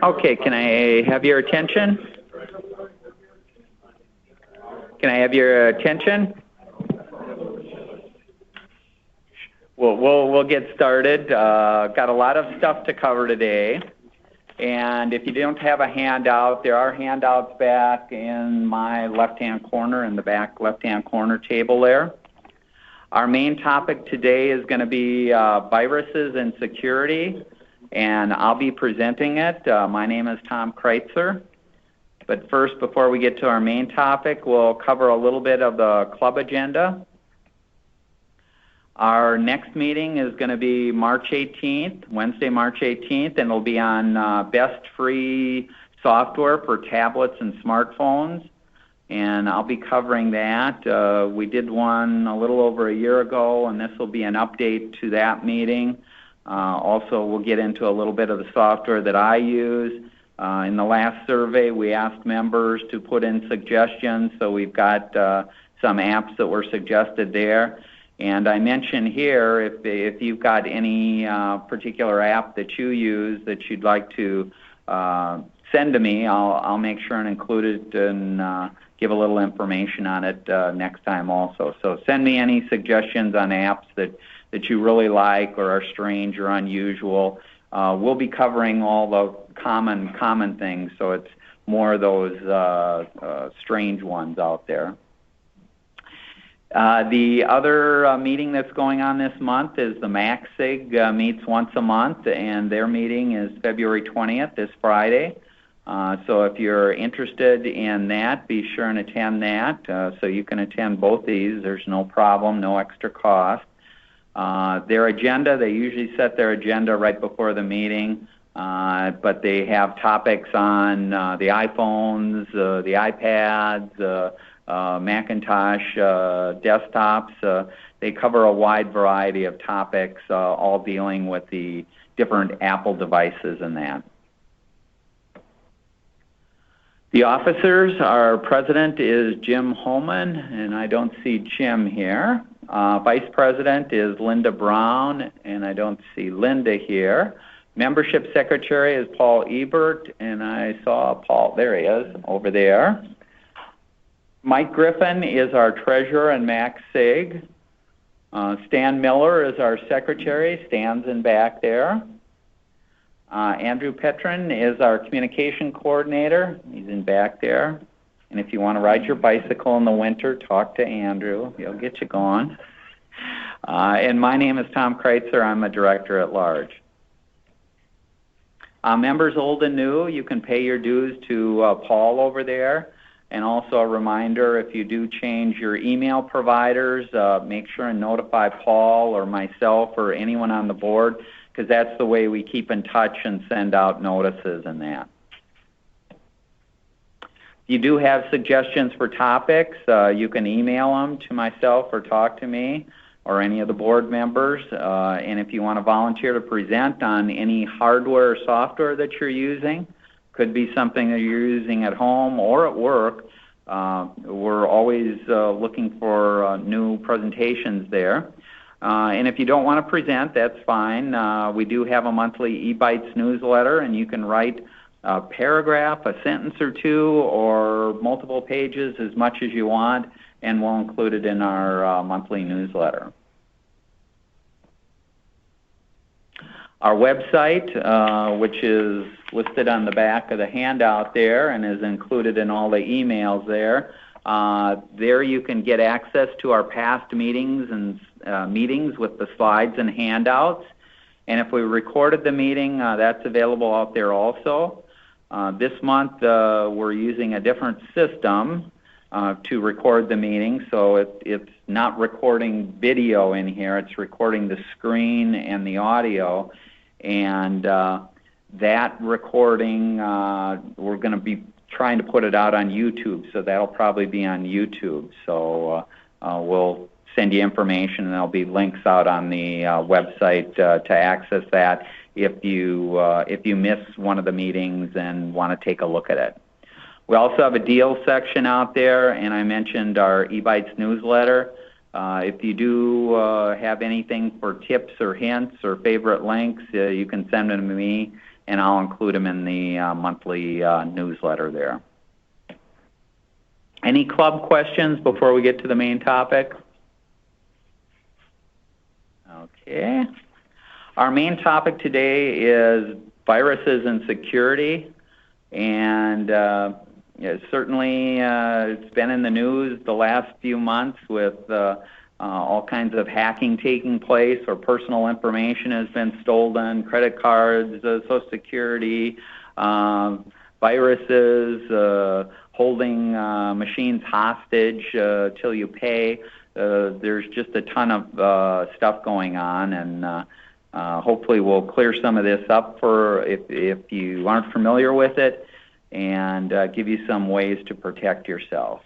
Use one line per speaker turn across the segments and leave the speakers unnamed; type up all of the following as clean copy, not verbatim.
Okay, can I have your attention? Can I have your attention? We'll get started. Got a lot of stuff to cover today. And if you don't have a handout, there are handouts back in my left-hand corner, in the back left-hand corner table there. Our main topic today is going to be viruses and security, and I'll be presenting it. My name is Tom Kreuzer. But first, before we get to our main topic, we'll cover a little bit of the club agenda. Our next meeting is going to be March 18th, Wednesday, March 18th, and it'll be on best free software for tablets and smartphones. And I'll be covering that. We did one a little over a year ago, and this will be an update to that meeting. Also, we'll get into a little bit of the software that I use. In the last survey, we asked members to put in suggestions, so we've got some apps that were suggested there. And I mention here, if you've got any particular app that you use that you'd like to send to me, I'll make sure and include it and give a little information on it next time also. So send me any suggestions on apps that you really like or are strange or unusual. We'll be covering all the common things, so it's more of those strange ones out there. The other meeting that's going on this month is the MACSIG meets once a month, and their meeting is February 20th, this Friday. So if you're interested in that, be sure and attend that. So you can attend both these. There's no problem, no extra cost. Their agenda, they usually set their agenda right before the meeting, but they have topics on the iPhones, the iPads, Macintosh desktops. They cover a wide variety of topics, all dealing with the different Apple devices and that. The officers, our president is Jim Holman, and I don't see Jim here. Vice president is Linda Brown, and I don't see Linda here. Membership secretary is Paul Ebert, and I saw Paul, there he is, over there. Mike Griffin is our treasurer and MACSIG. Stan Miller is our secretary. Stan's in back there. Andrew Petrin is our communication coordinator. He's in back there. And if you want to ride your bicycle in the winter, talk to Andrew. He'll get you going. And my name is Tom Kreuzer. I'm a director at large. Members old and new, you can pay your dues to Paul over there. And also a reminder, if you do change your email providers, make sure and notify Paul or myself or anyone on the board, because that's the way we keep in touch and send out notices and that. If you do have suggestions for topics, you can email them to myself or talk to me or any of the board members. And if you want to volunteer to present on any hardware or software that you're using, could be something that you're using at home or at work. We're always looking for new presentations there. And if you don't want to present, that's fine. We do have a monthly eBytes newsletter, and you can write a paragraph, a sentence or two, or multiple pages, as much as you want, and we'll include it in our monthly newsletter. Our website, which is listed on the back of the handout there and is included in all the emails there. There you can get access to our past meetings and meetings with the slides and handouts. And if we recorded the meeting, that's available out there also. This month we're using a different system to record the meeting, so it's not recording video in here, it's recording the screen and the audio. And that recording, we're going to be trying to put it out on YouTube, so that'll probably be on YouTube. So we'll send you information, and there'll be links out on the website to access that if you miss one of the meetings and want to take a look at it. We also have a deal section out there, and I mentioned our eBytes newsletter. If you do have anything for tips or hints or favorite links, you can send them to me, and I'll include them in the monthly newsletter there. Any club questions before we get to the main topic? Okay. Our main topic today is viruses and security, and certainly it's been in the news the last few months with all kinds of hacking taking place, or personal information has been stolen, credit cards, Social Security, viruses, holding machines hostage till you pay. There's just a ton of stuff going on, and hopefully we'll clear some of this up for if you aren't familiar with it, and give you some ways to protect yourself.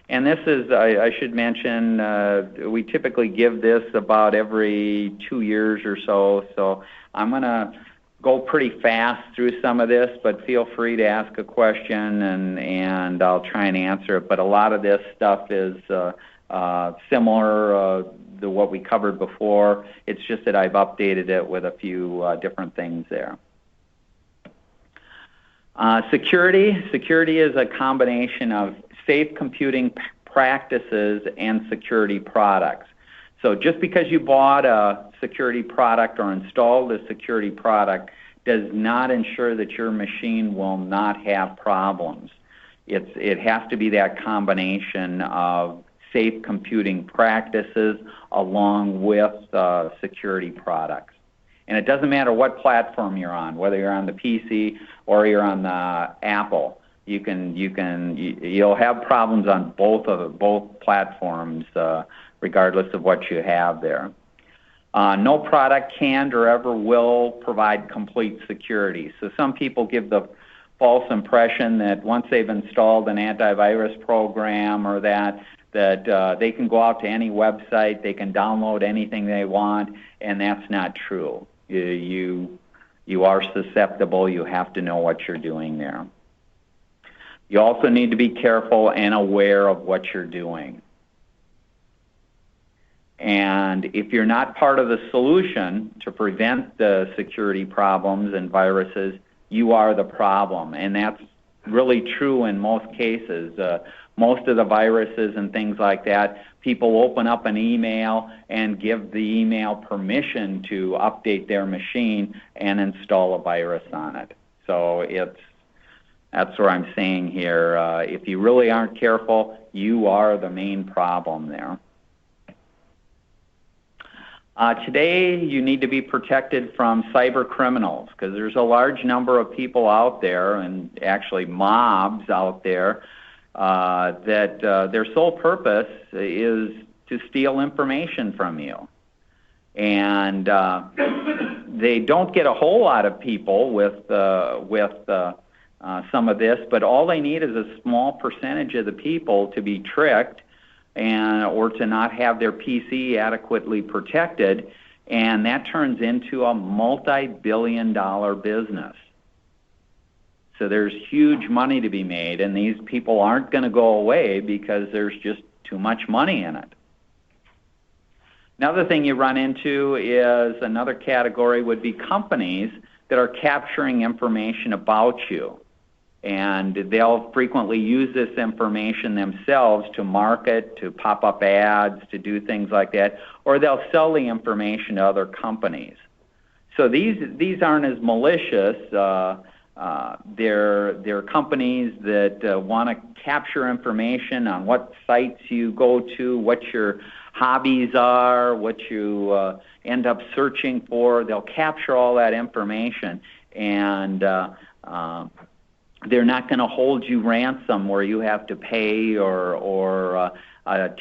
And this is, I should mention, we typically give this about every 2 years or so I'm going to go pretty fast through some of this, but feel free to ask a question and I'll try and answer it. But a lot of this stuff is similar to what we covered before. It's just that I've updated it with a few different things there. Security is a combination of safe computing practices and security products. So just because you bought a security product or installed a security product does not ensure that your machine will not have problems. It has to be that combination of safe computing practices along with security products. And it doesn't matter what platform you're on, whether you're on the PC or you're on the Apple. You'll have problems on both platforms, regardless of what you have there. No product can or ever will provide complete security. So some people give the false impression that once they've installed an antivirus program or that they can go out to any website, they can download anything they want, and that's not true. You are susceptible. You have to know what you're doing there. You also need to be careful and aware of what you're doing. And if you're not part of the solution to prevent the security problems and viruses, you are the problem. And that's really true in most cases. Most of the viruses and things like that, people open up an email and give the email permission to update their machine and install a virus on it. So that's what I'm saying here. If you really aren't careful, you are the main problem there. Today, you need to be protected from cyber criminals because there's a large number of people out there, and actually mobs out there, that their sole purpose is to steal information from you. And they don't get a whole lot of people with some of this, but all they need is a small percentage of the people to be tricked or to not have their PC adequately protected, and that turns into a multi-billion-dollar business. So there's huge money to be made, and these people aren't going to go away because there's just too much money in it. Another thing you run into is another category would be companies that are capturing information about you. And they'll frequently use this information themselves to market, to pop up ads, to do things like that, or they'll sell the information to other companies. So these aren't as malicious. They're companies that want to capture information on what sites you go to, what your hobbies are, what you end up searching for. They'll capture all that information, and they're not going to hold you ransom where you have to pay or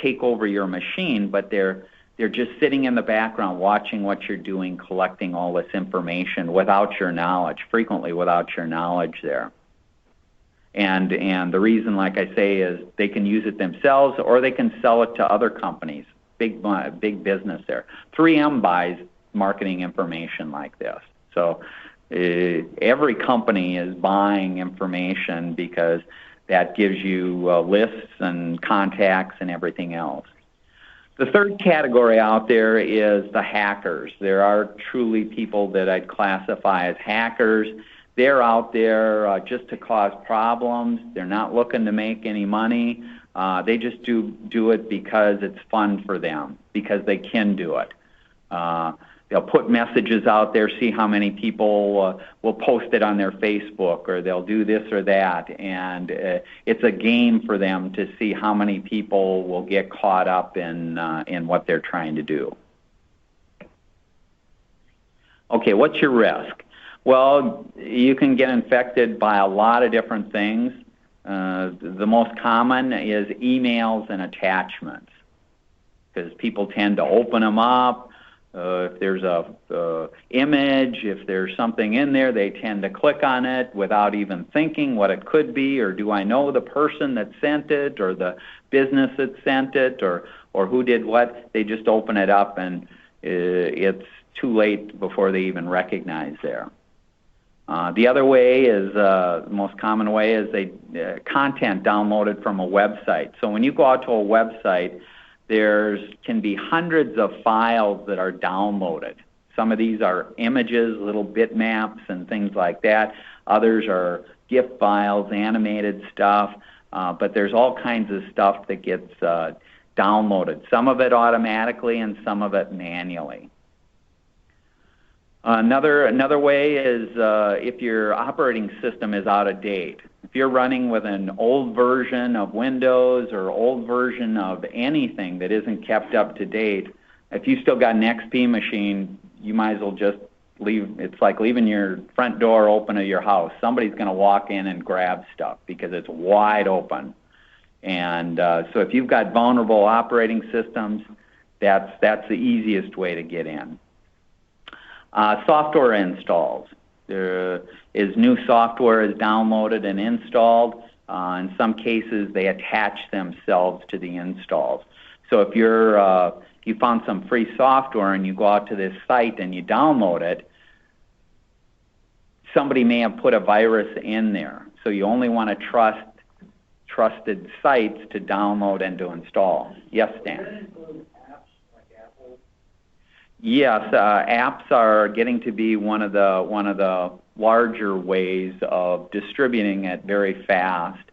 take over your machine, but they're just sitting in the background watching what you're doing, collecting all this information without your knowledge, frequently without your knowledge there. And the reason, like I say, is they can use it themselves or they can sell it to other companies, big business there. 3M buys marketing information like this. So every company is buying information because that gives you lists and contacts and everything else. The third category out there is the hackers. There are truly people that I'd classify as hackers. They're out there just to cause problems. They're not looking to make any money. They just do it because it's fun for them, because they can do it. They'll put messages out there, see how many people will post it on their Facebook, or they'll do this or that, and it's a game for them to see how many people will get caught up in what they're trying to do. Okay, what's your risk? Well, you can get infected by a lot of different things. The most common is emails and attachments, because people tend to open them up. If there's a image, if there's something in there, they tend to click on it without even thinking what it could be, or do I know the person that sent it, or the business that sent it, or who did what. They just open it up, and it's too late before they even recognize there. The other way is, the most common way is content downloaded from a website. So when you go out to a website, there can be hundreds of files that are downloaded. Some of these are images, little bitmaps and things like that. Others are GIF files, animated stuff, but there's all kinds of stuff that gets downloaded. Some of it automatically and some of it manually. Another way is if your operating system is out of date. If you're running with an old version of Windows or old version of anything that isn't kept up to date, if you still got an XP machine, you might as well just leave. It's like leaving your front door open of your house. Somebody's going to walk in and grab stuff because it's wide open. And so if you've got vulnerable operating systems, that's the easiest way to get in. Software installs. There is new software is downloaded and installed. In some cases, they attach themselves to the installs. So if you found some free software and you go out to this site and you download it, somebody may have put a virus in there. So you only want to trust trusted sites to download and to install. Yes, Dan? Yes, apps are getting to be one of the larger ways of distributing it very fast.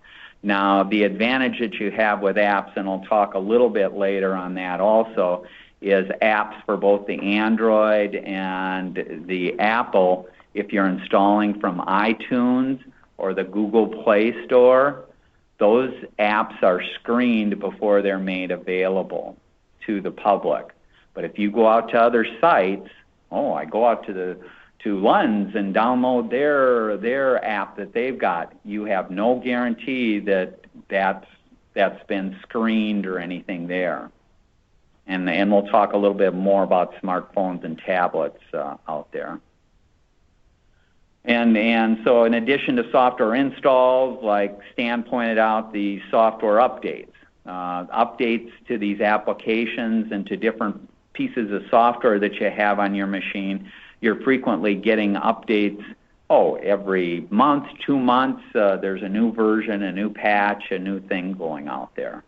Now, the advantage that you have with apps, and I'll talk a little bit later on that also, is apps for both the Android and the Apple. If you're installing from iTunes or the Google Play Store, those apps are screened before they're made available to the public. But if you go out to other sites, I go out to Lens and download their app that they've got, you have no guarantee that's been screened or anything there. And we'll talk a little bit more about smartphones and tablets out there. And so in addition to software installs, like Stan pointed out, the software updates. Updates to these applications and to different pieces of software that you have on your machine. You're frequently getting updates, every month, 2 months, there's a new version, a new patch, a new thing going out there.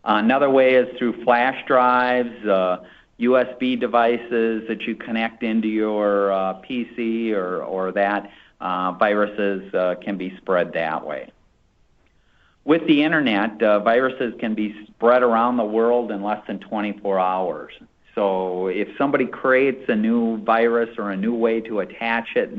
Another way is through flash drives, USB devices that you connect into your PC or that. Viruses can be spread that way. With the internet, viruses can be spread around the world in less than 24 hours. So if somebody creates a new virus or a new way to attach it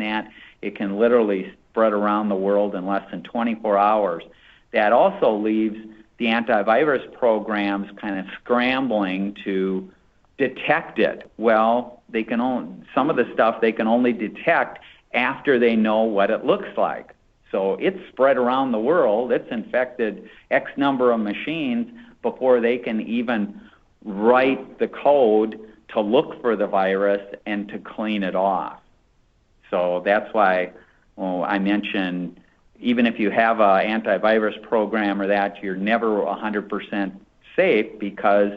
it can literally spread around the world in less than 24 hours. That also leaves the antivirus programs kind of scrambling to detect it. Well, some of the stuff they can only detect after they know what it looks like. So it's spread around the world. It's infected X number of machines before they can even write the code to look for the virus and to clean it off. So that's why I mentioned even if you have an antivirus program or that, you're never 100% safe because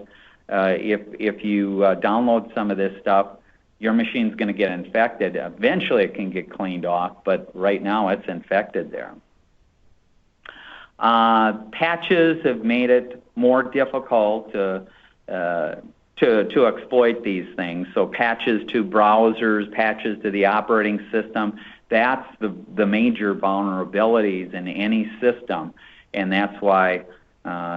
if you download some of this stuff, your machine's going to get infected. Eventually it can get cleaned off, but right now it's infected there. Patches have made it more difficult to exploit these things. So patches to browsers, patches to the operating system, that's the major vulnerabilities in any system. And that's why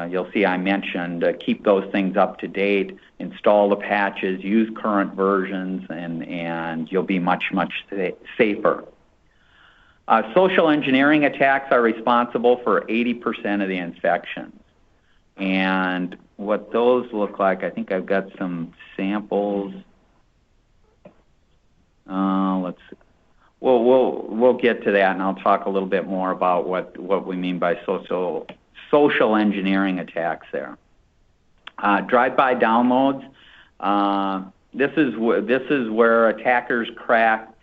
you'll see I mentioned keep those things up to date, install the patches, use current versions, and you'll be much, much safer. Social engineering attacks are responsible for 80% of the infections. And what those look like, I think I've got some samples. Let's see. We'll get to that, and I'll talk a little bit more about what we mean by social engineering attacks there. Drive-by downloads. This is where attackers crack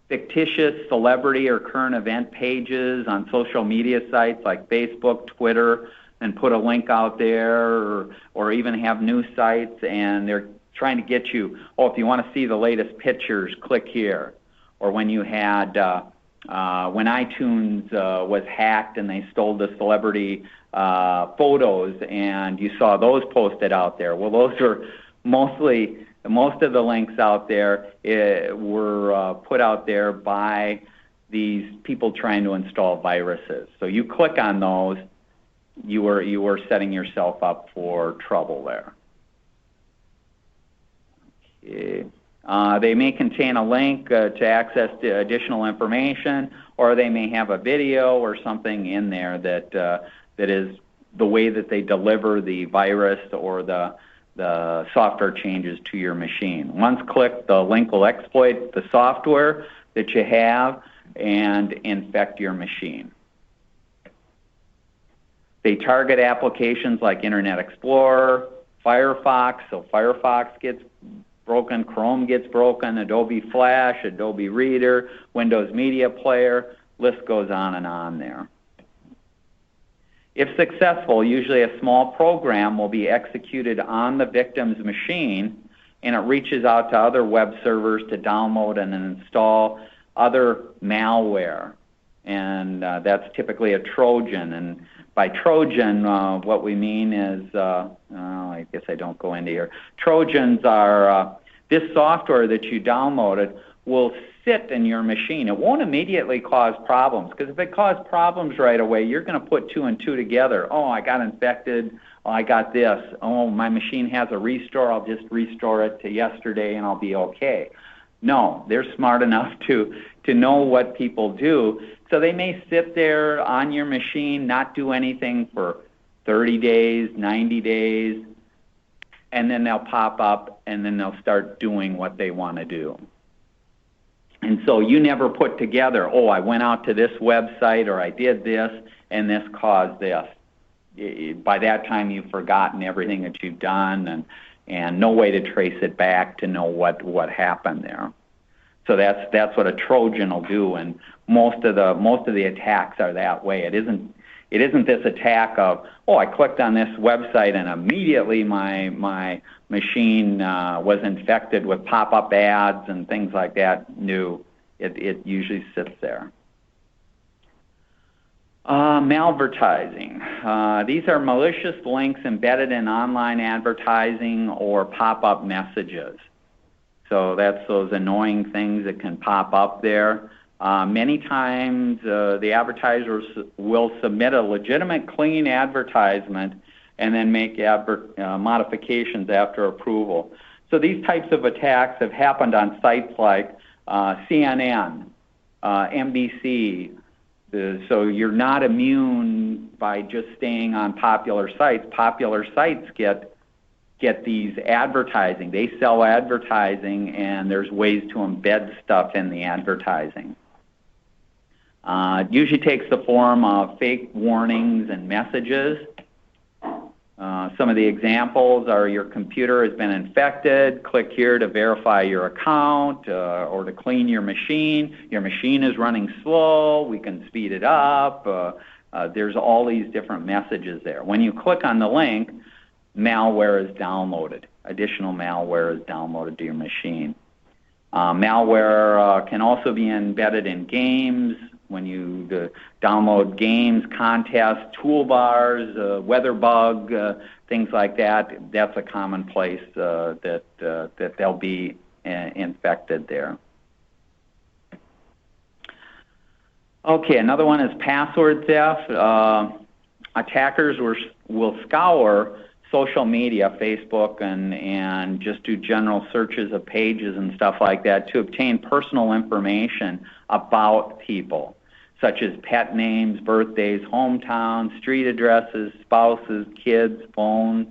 fictitious celebrity or current event pages on social media sites like Facebook, Twitter, and put a link out there, or even have news sites, and they're trying to get you, if you want to see the latest pictures, click here. Or when you had, when iTunes was hacked and they stole the celebrity photos and you saw those posted out there. Well, those were most of the links out there were put out there by these people trying to install viruses. So you click on those, you were setting yourself up for trouble there. Okay. They may contain a link to access to additional information, or they may have a video or something in there that is the way that they deliver the virus or the software changes to your machine. Once clicked, the link will exploit the software that you have and infect your machine. They target applications like Internet Explorer, Firefox, so Firefox gets broken, Chrome gets broken, Adobe Flash, Adobe Reader, Windows Media Player, list goes on and on there. If successful, usually a small program will be executed on the victim's machine, and it reaches out to other web servers to download and install other malware. And that's typically a Trojan. And by Trojan, what we mean is, I guess I don't go into here. Trojans are, this software that you downloaded will sit in your machine. It won't immediately cause problems, because if it caused problems right away, you're going to put two and two together. Oh, I got infected. Oh, I got this. Oh, my machine has a restore. I'll just restore it to yesterday and I'll be okay. No, they're smart enough to know what people do. So they may sit there on your machine, not do anything for 30 days, 90 days, and then they'll pop up and then they'll start doing what they want to do. And so you never put together, oh, I went out to this website or I did this and this caused this. By that time you've forgotten everything that you've done and no way to trace it back to know what happened there. So that's what a Trojan will do, and most of the attacks are that way. It isn't this attack of, oh, I clicked on this website and immediately my machine was infected with pop-up ads and things like that. No, it usually sits there. Malvertising. These are malicious links embedded in online advertising or pop-up messages. So that's those annoying things that can pop up there. Many times the advertisers will submit a legitimate, clean advertisement and then make modifications after approval. So these types of attacks have happened on sites like CNN, NBC. So you're not immune by just staying on popular sites. Popular sites get these advertising. They sell advertising, and there's ways to embed stuff in the advertising. It usually takes the form of fake warnings and messages. Some of the examples are your computer has been infected, click here to verify your account, or to clean your machine is running slow, we can speed it up. There's all these different messages there. When you click on the link, malware is downloaded. Additional malware is downloaded to your machine. Malware can also be embedded in games, when you download games, contests, toolbars, weather bug, things like that. That's a common place that they'll be infected there. Okay, another one is password theft. Attackers will scour social media, Facebook, and just do general searches of pages and stuff like that to obtain personal information about people, such as pet names, birthdays, hometowns, street addresses, spouses, kids, phones,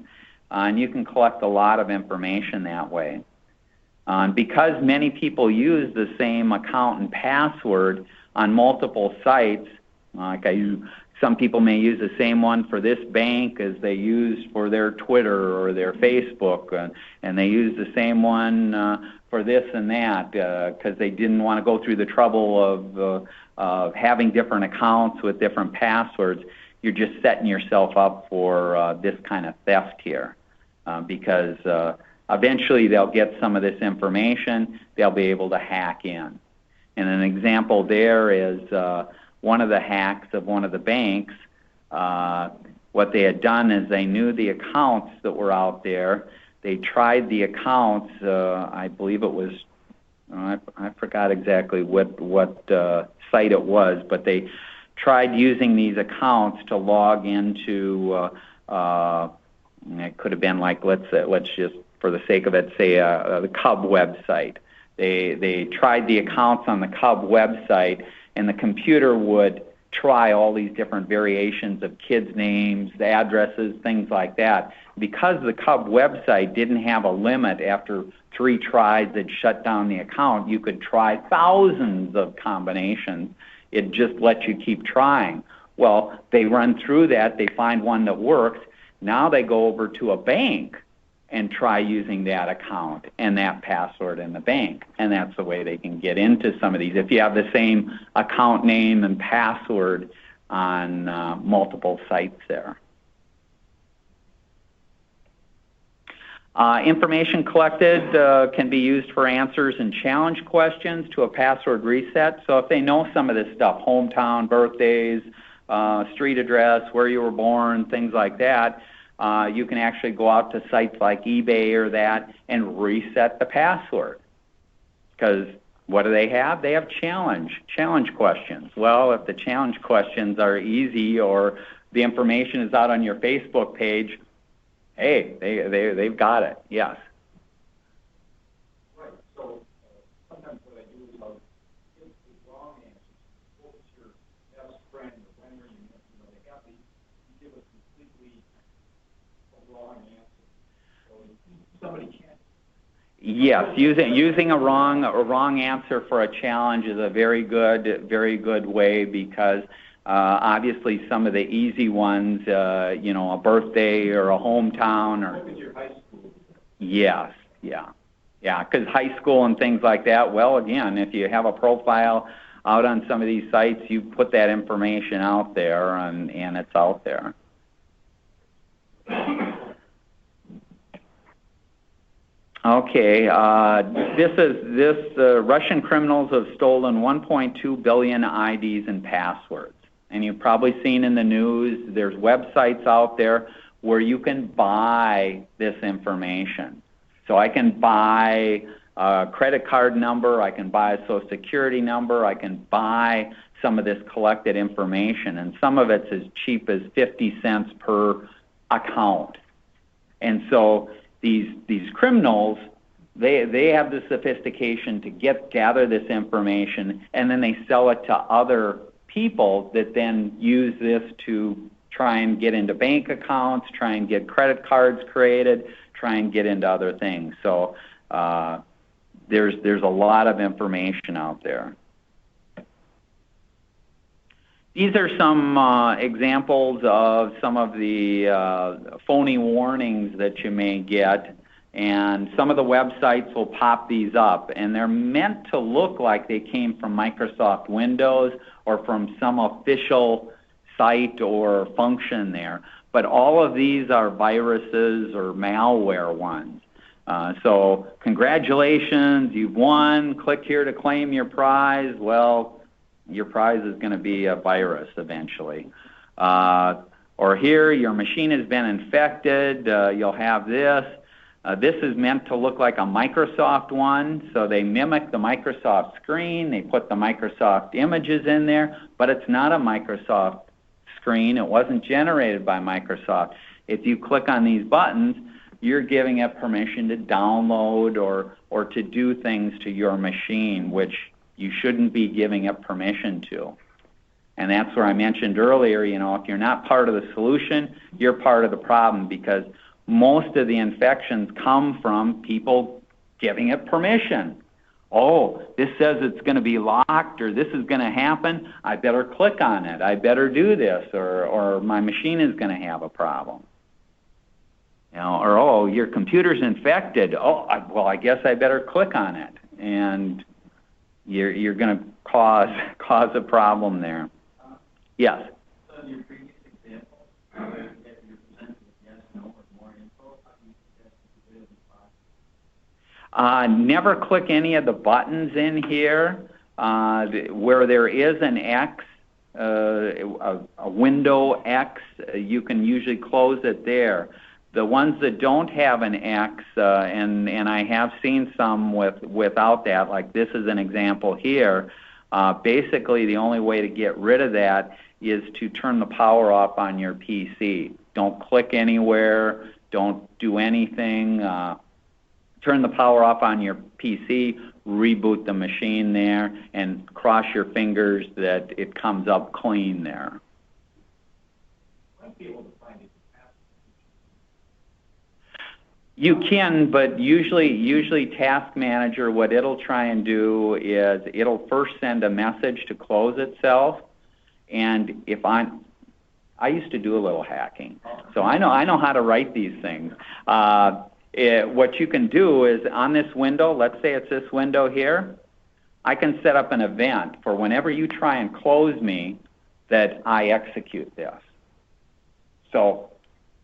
and you can collect a lot of information that way. Because many people use the same account and password on multiple sites, some people may use the same one for this bank as they use for their Twitter or their Facebook, and they use the same one for this and that because they didn't want to go through the trouble of having different accounts with different passwords. You're just setting yourself up for this kind of theft here because eventually they'll get some of this information. They'll be able to hack in. And an example there is one of the hacks of one of the banks. What they had done is they knew the accounts that were out there. They tried the accounts. I believe it was, I forgot exactly what site it was, but they tried using these accounts to log into. It could have been like let's just for the sake of it say the Cub website. They tried the accounts on the Cub website, and the computer would try all these different variations of kids' names, the addresses, things like that. Because the Cub website didn't have a limit after 3 tries that shut down the account, you could try thousands of combinations. It just lets you keep trying. Well, they run through that, they find one that works. Now they go over to a bank and try using that account and that password in the bank. And that's the way they can get into some of these. If you have the same account name and password on multiple sites there. Information collected can be used for answers and challenge questions to a password reset. So if they know some of this stuff, hometown, birthdays, street address, where you were born, things like that, you can actually go out to sites like eBay or that and reset the password. Because what do they have? They have challenge questions. Well, if the challenge questions are easy or the information is out on your Facebook page, hey, they've got it, yes.
Right, so sometimes what I do is I'll give the wrong answers. What was your best friend or when were you they have to give a completely wrong answer. So somebody can't.
Yes, using a wrong answer for a challenge is a very good way because obviously some of the easy ones, a birthday or a hometown or.
What was your high school?
Yes, yeah, because high school and things like that. Well, again, if you have a profile out on some of these sites, you put that information out there, and it's out there. Okay, Russian criminals have stolen 1.2 billion IDs and passwords. And you've probably seen in the news, there's websites out there where you can buy this information. So I can buy a credit card number, I can buy a Social Security number, I can buy some of this collected information, and some of it's as cheap as 50 cents per account. And so these criminals, they have the sophistication to gather this information, and then they sell it to other people that then use this to try and get into bank accounts, try and get credit cards created, try and get into other things. So there's a lot of information out there. These are some examples of some of the phony warnings that you may get, and some of the websites will pop these up, and they're meant to look like they came from Microsoft Windows or from some official site or function there. But all of these are viruses or malware ones. So congratulations, you've won, click here to claim your prize. Well, your prize is going to be a virus eventually. Or here, your machine has been infected, you'll have this. This is meant to look like a Microsoft one, so they mimic the Microsoft screen, they put the Microsoft images in there, but it's not a Microsoft screen. It wasn't generated by Microsoft. If you click on these buttons, you're giving it permission to download or to do things to your machine, which you shouldn't be giving it permission to. And that's where I mentioned earlier, if you're not part of the solution, you're part of the problem, because most of the infections come from people giving it permission. Oh, this says it's going to be locked, or this is going to happen. I better click on it. I better do this, or my machine is going to have a problem. Or, oh, your computer's infected. Oh, well, I guess I better click on it. And you're going to cause a problem there. Yes?
So in your previous example, that you're presented with yes, no, or more info, how do you suggest you do it in the process?
Never click any of the buttons in here. Where there is an X, a window X, you can usually close it there. The ones that don't have an X, and I have seen some without that, like this is an example here. Basically, the only way to get rid of that is to turn the power off on your PC. Don't click anywhere. Don't do anything. Turn the power off on your PC, reboot the machine there, and cross your fingers that it comes up clean there.
Might be able to find it.
You can, but usually Task Manager, what it'll try and do is it'll first send a message to close itself. And if I used to do a little hacking, so I know how to write these things. What you can do is on this window, let's say it's this window here, I can set up an event for whenever you try and close me that I execute this. So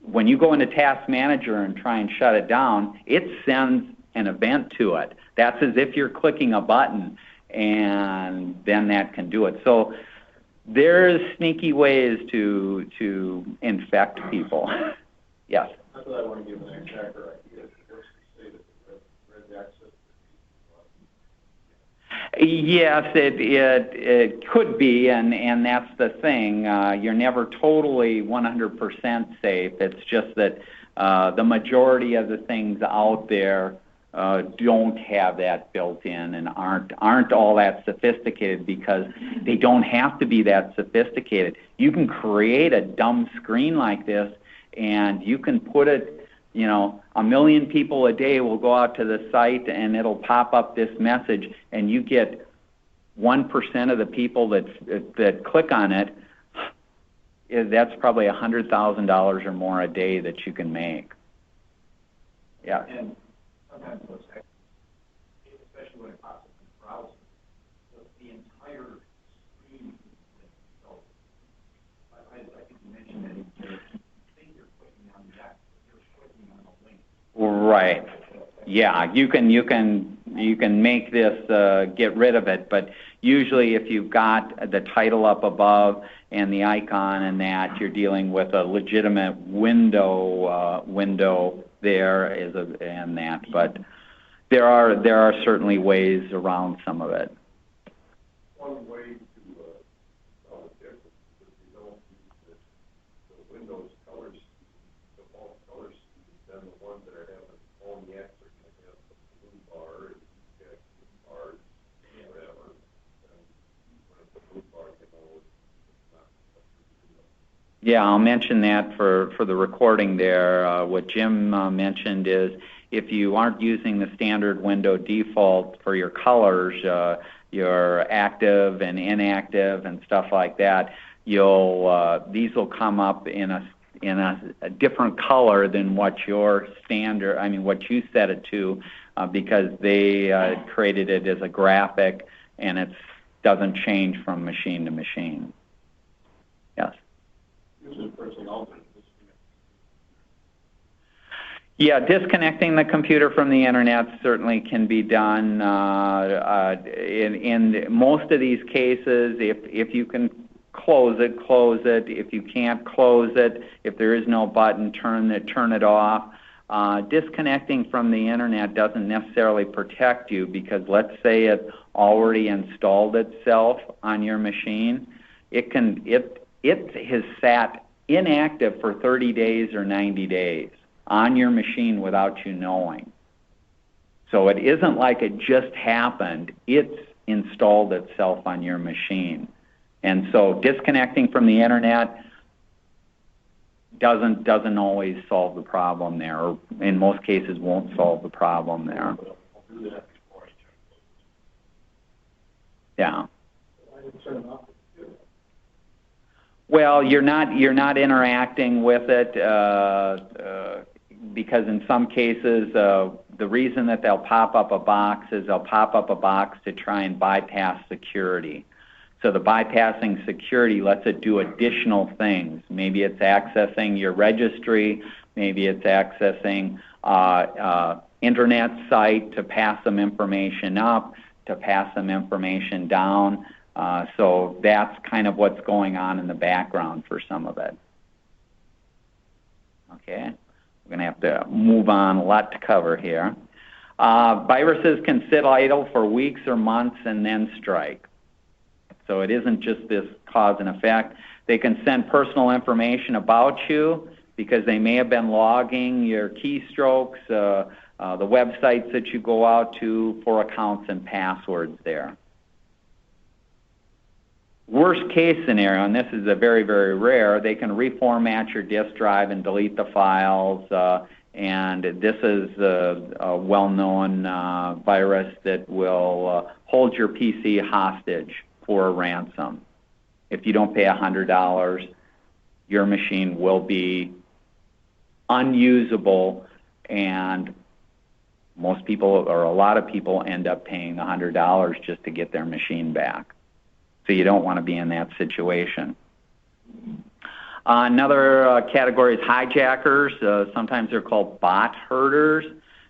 when you go into Task Manager and try and shut it down, it sends an event to it. That's as if you're clicking a button, and then that can do it. So there's sneaky ways to infect people. Yes?
Not that I want to give an exacter idea. What's to say that the red access?
Yes, it could be, and that's the thing. You're never totally 100% safe. It's just that the majority of the things out there don't have that built in and aren't all that sophisticated, because they don't have to be that sophisticated. You can create a dumb screen like this, and you can put it, 1 million people a day will go out to the site and it'll pop up this message, and you get 1% of the people that click on it. That's probably $100,000 or more a day that you can make. Yeah.
And sometimes those, especially when it pops up in the browser, the entire screen. So I think you mentioned that you think you're clicking on the X, but you're clicking on a link.
Right. Yeah, you can make this get rid of it, but usually if you've got the title up above and the icon and that, you're dealing with a legitimate window there and that. But there are certainly ways around some of it.
One way to tell the difference is if you don't use the Windows colors, the default colors, then the ones that are having on the X are going to have the blue bar, and you get green bars, whatever. And when it's a blue bar, it's not.
Yeah, I'll mention that for the recording there. What Jim mentioned is if you aren't using the standard window default for your colors, your active and inactive and stuff like that, these will come up in a different color than what your what you set it to, because they created it as a graphic, and it doesn't change from machine to machine. Yes. Yeah, disconnecting the computer from the internet certainly can be done. In most of these cases, if you can close it, close it. If you can't close it, if there is no button, turn it off. Disconnecting from the internet doesn't necessarily protect you, because let's say it already installed itself on your machine. It has sat inactive for 30 days or 90 days on your machine without you knowing. So it isn't like it just happened. It's installed itself on your machine. And so disconnecting from the internet doesn't always solve the problem there, or in most cases won't solve the problem there. Yeah. Well, you're not interacting with it because in some cases the reason that they'll pop up a box is they'll pop up a box to try and bypass security. So the bypassing security lets it do additional things. Maybe it's accessing your registry, maybe it's accessing internet site to pass some information up, to pass some information down. So that's kind of what's going on in the background for some of it. Okay, we're going to have to move on, a lot to cover here. Viruses can sit idle for weeks or months and then strike. So it isn't just this cause and effect. They can send personal information about you because they may have been logging your keystrokes, the websites that you go out to for accounts and passwords there. Worst case scenario, and this is a very, very rare, they can reformat your disk drive and delete the files, and this is a well-known virus that will hold your PC hostage for a ransom. If you don't pay $100, your machine will be unusable, and most people, or a lot of people, end up paying $100 just to get their machine back. So you don't want to be in that situation. Another category is hijackers. Sometimes they're called bot herders.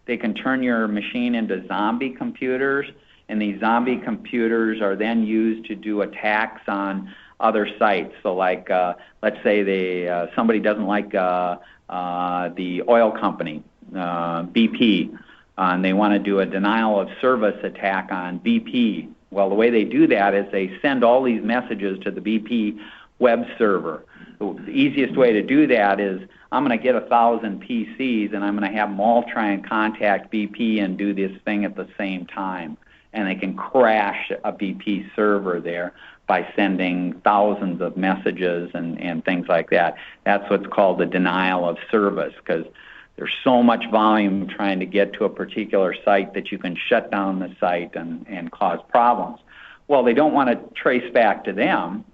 They can turn your machine into zombie computers, and these zombie computers are then used to do attacks on other sites. So like, let's say somebody doesn't like the oil company, BP, and they want to do a denial of service attack on BP. Well, the way they do that is they send all these messages to the BP web server. The easiest way to do that is I'm going to get 1,000 PCs and I'm going to have them all try and contact BP and do this thing at the same time. And they can crash a BP server there by sending thousands of messages and things like that. That's what's called the denial of service, because there's so much volume trying to get to a particular site that you can shut down the site and cause problems. Well, they don't want to trace back to them,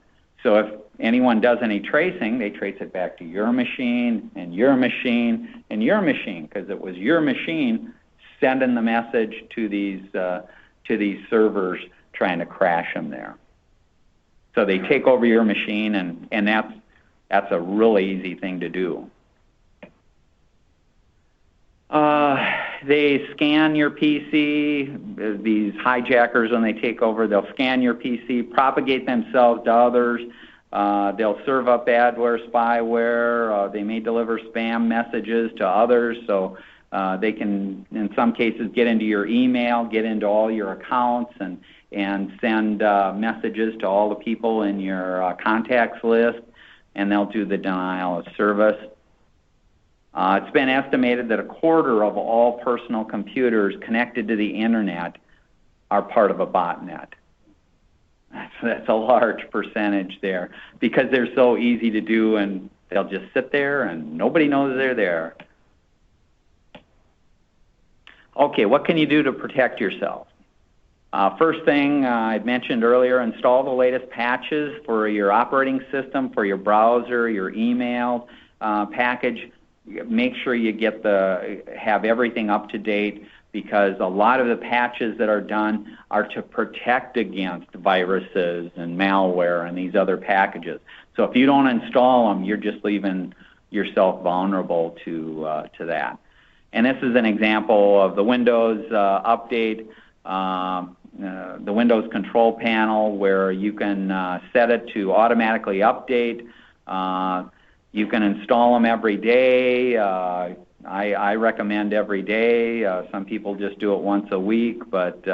so if anyone does any tracing, they trace it back to your machine and your machine and your machine, because it was your machine sending the message to these servers trying to crash them there. So they take over your machine, and that's a really easy thing to do. They scan your PC. These hijackers, when they take over, they'll scan your PC, propagate themselves to others. They'll serve up adware, spyware. They may deliver spam messages to others. So they can, in some cases, get into your email, get into all your accounts, and send messages to all the people in your contacts list, and they'll do the denial of service. It's been estimated that 1/4 of all personal computers connected to the internet are part of a botnet. That's a large percentage there, because they're so easy to do, and they'll just sit there and nobody knows they're there. Okay, what can you do to protect yourself? First thing I mentioned earlier, install the latest patches for your operating system, for your browser, your email package. Make sure you have everything up to date, because a lot of the patches that are done are to protect against viruses and malware and these other packages. So if you don't install them, you're just leaving yourself vulnerable to that. And this is an example of the Windows update, the Windows control panel, where you can set it to automatically update. You can install them every day. I recommend every day. Some people just do it once a week, but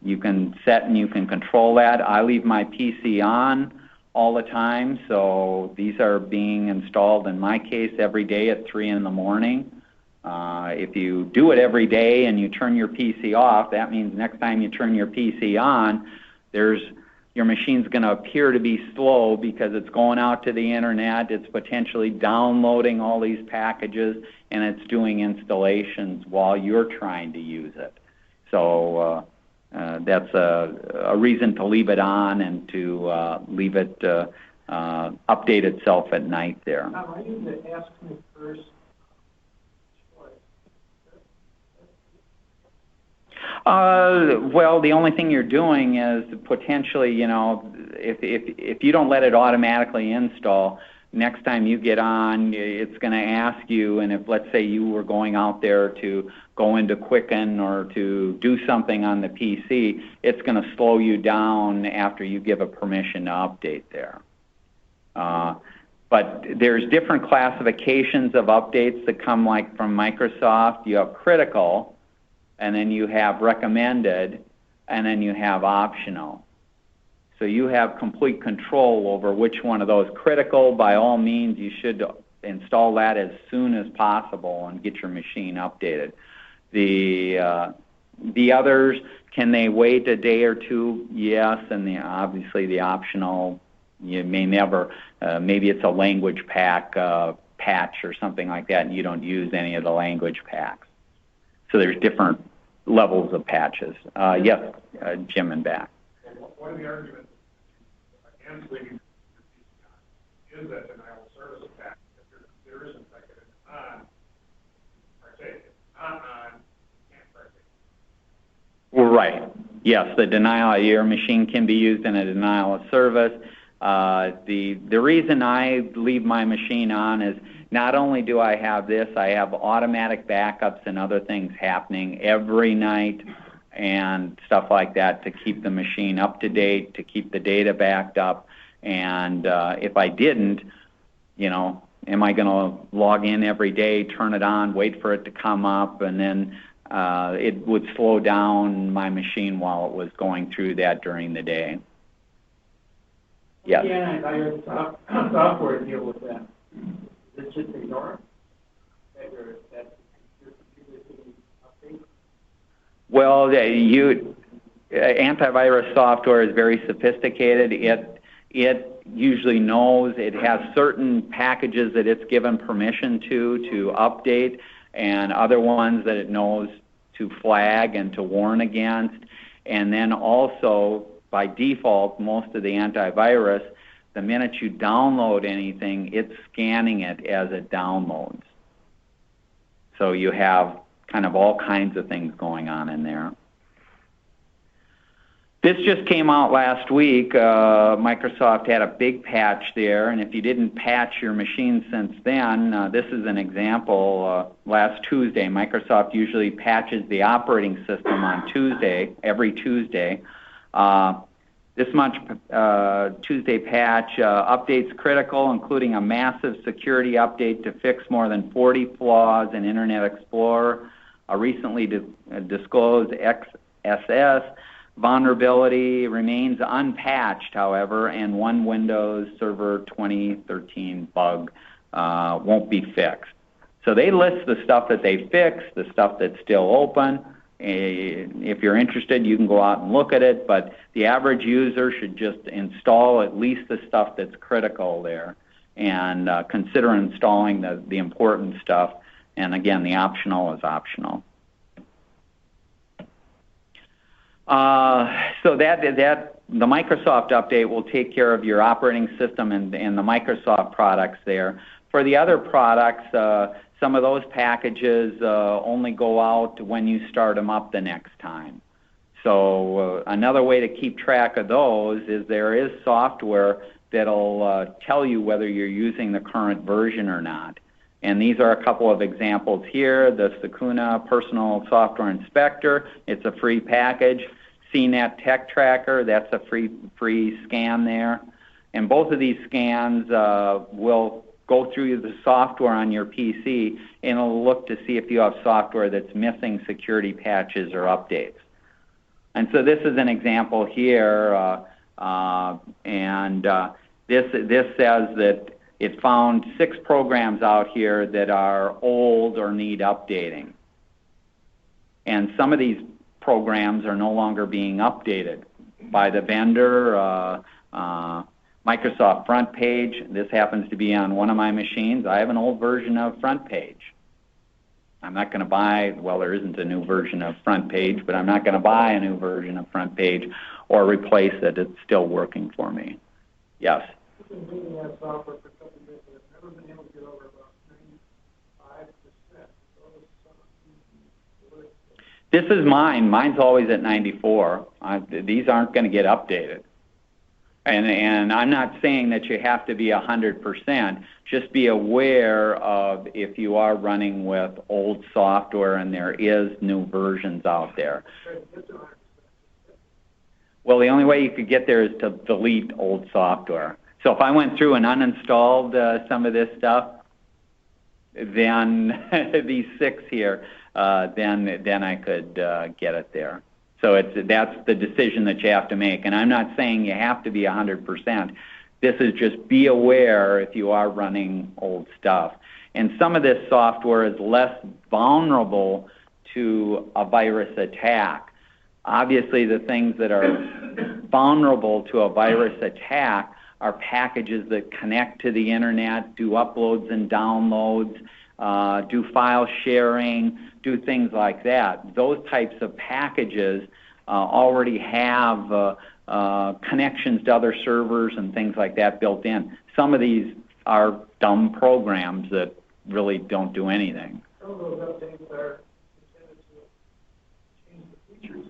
you can set and you can control that. I leave my PC on all the time, so these are being installed, in my case, every day at 3 in the morning. If you do it every day and you turn your PC off, that means next time you turn your PC on, your machine's going to appear to be slow because it's going out to the internet, it's potentially downloading all these packages, and it's doing installations while you're trying to use it. So that's a reason to leave it on and to leave it update itself at night there.
Now, I need to ask me first.
Well, the only thing you're doing is potentially, if you don't let it automatically install, next time you get on, it's going to ask you, and if, let's say, you were going out there to go into Quicken or to do something on the PC, it's going to slow you down after you give a permission to update there. But there's different classifications of updates that come like from Microsoft. You have critical, and then you have recommended, and then you have optional. So you have complete control over which one of those. Critical, by all means, you should install that as soon as possible and get your machine updated. The others, can they wait a day or two? Yes, and obviously the optional, you may never, maybe it's a language pack patch or something like that, and you don't use any of the language packs. So there's different levels of patches. Yes, Jim and back.
One of the arguments against leaving is that denial of service pack. If there isn't like an on, or say it's not on, you can't correct it.
Right. Yes, the denial, your machine can be used in a denial of service. The reason I leave my machine on is not only do I have this, I have automatic backups and other things happening every night and stuff like that to keep the machine up to date, to keep the data backed up. And if I didn't, am I going to log in every day, turn it on, wait for it to come up, and then it would slow down my machine while it was going through that during the day. Yes.
Yeah, antivirus software deal with that. Is it just ignore it? That your computer is update?
Well, antivirus software is very sophisticated. It usually knows, it has certain packages that it's given permission to update, and other ones that it knows to flag and to warn against. And then also, by default, most of the antivirus, the minute you download anything, it's scanning it as it downloads. So you have kind of all kinds of things going on in there. This just came out last week. Microsoft had a big patch there, and if you didn't patch your machine since then, this is an example. Last Tuesday, Microsoft usually patches the operating system on Tuesday, every Tuesday. This month, Tuesday patch updates critical, including a massive security update to fix more than 40 flaws in Internet Explorer, a recently disclosed XSS vulnerability remains unpatched, however, and one Windows Server 2013 bug won't be fixed. So they list the stuff that they fixed, the stuff that's still open. If you're interested, you can go out and look at it, but the average user should just install at least the stuff that's critical there and consider installing the important stuff. And again, the optional is optional. So that the Microsoft update will take care of your operating system and the Microsoft products there. For the other products, some of those packages only go out when you start them up the next time. So another way to keep track of those is there is software that'll tell you whether you're using the current version or not. And these are a couple of examples here. The Sakuna Personal Software Inspector, it's a free package. CNET Tech Tracker, that's a free scan there. And both of these scans will go through the software on your PC, and it'll look to see if you have software that's missing security patches or updates. And so this is an example here, this says that it found 6 programs out here that are old or need updating. And some of these programs are no longer being updated by the vendor. Microsoft Front Page, this happens to be on one of my machines. I have an old version of Front Page. I'm not going to buy, well, there isn't a new version of Front Page, but I'm not going to buy a new version of Front Page or replace it. It's still working for me. Yes?
I've been using that software for a couple of years, but I've never been able to get over about 95%.
This is mine. Mine's always at 94. These aren't going to get updated. And I'm not saying that you have to be 100%. Just be aware of if you are running with old software and there is new versions out there. Well, the only way you could get there is to delete old software. So if I went through and uninstalled some of this stuff, then these 6 here, then I could get it there. So that's the decision that you have to make. And I'm not saying you have to be 100%. This is just be aware if you are running old stuff. And some of this software is less vulnerable to a virus attack. Obviously, the things that are vulnerable to a virus attack are packages that connect to the internet, do uploads and downloads, do file sharing, do things like that. Those types of packages already have connections to other servers and things like that built in. Some of these are dumb programs that really don't do anything.
Some of those updates are intended to change the features.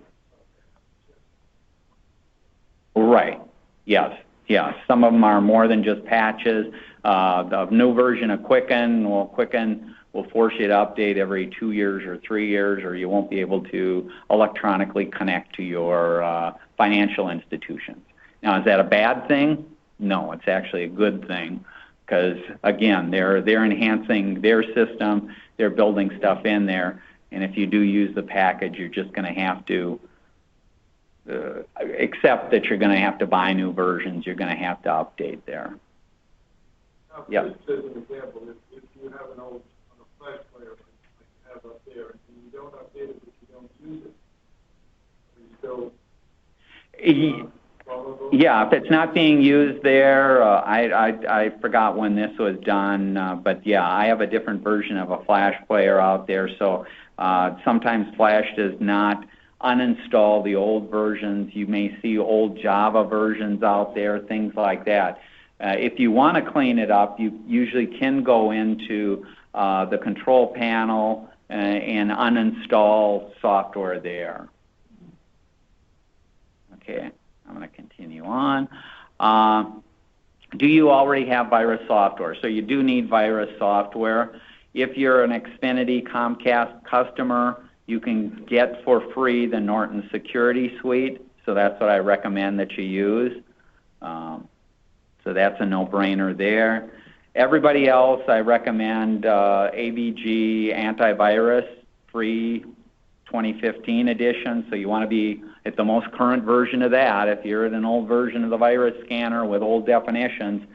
Right. Yes. Yeah, some of them are more than just patches. The new version of Quicken, well, Quicken will force you to update every 2 years or 3 years, or you won't be able to electronically connect to your financial institutions. Now, is that a bad thing? No, it's actually a good thing because, again, they're enhancing their system, they're building stuff in there, and if you do use the package, you're just going to have to accept that you're going to have to buy new versions, you're going to have to update there.
Now,
Yep.
just as an example, if you have an old on a flash player like you have up there, and you don't update it, but you don't use it, are you still vulnerable?
Yeah, if it's not being used there, I forgot when this was done, but yeah, I have a different version of a flash player out there, so sometimes Flash does not uninstall the old versions. You may see old Java versions out there, things like that. If you want to clean it up, you usually can go into the control panel and uninstall software there. Okay, I'm going to continue on. Do you already have virus software? So you do need virus software. If you're an Xfinity Comcast customer, you can get for free the Norton Security Suite, so that's what I recommend that you use. So that's a no-brainer there. Everybody else, I recommend AVG Antivirus, free 2015 edition, so you want to be at the most current version of that. If you're at an old version of the virus scanner with old definitions,